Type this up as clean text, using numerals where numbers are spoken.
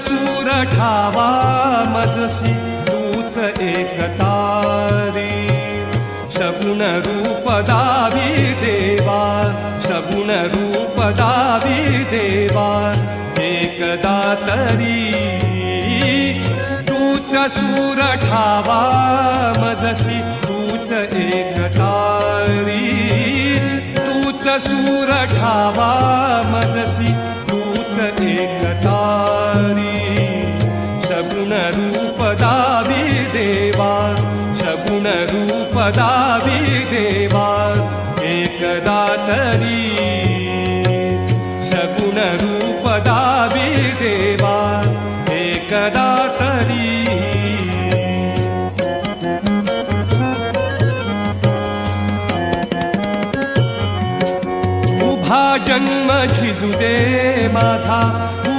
सूर ठावा मजसी तूच एकतारी सगुण रूप दावी देवा सगुण रूप दावी देवा एकदा तरी तूच सूर ठावा मजसी तूच एकतारी तूच सूर ठावा मजसी तूच एकतारी सगुण रूप दावी देवा सगुण रूप दावी देवा एकदा तरी सगुण रूप दावी देवा एकदा तरी उभा जन्म झिजू दे माझा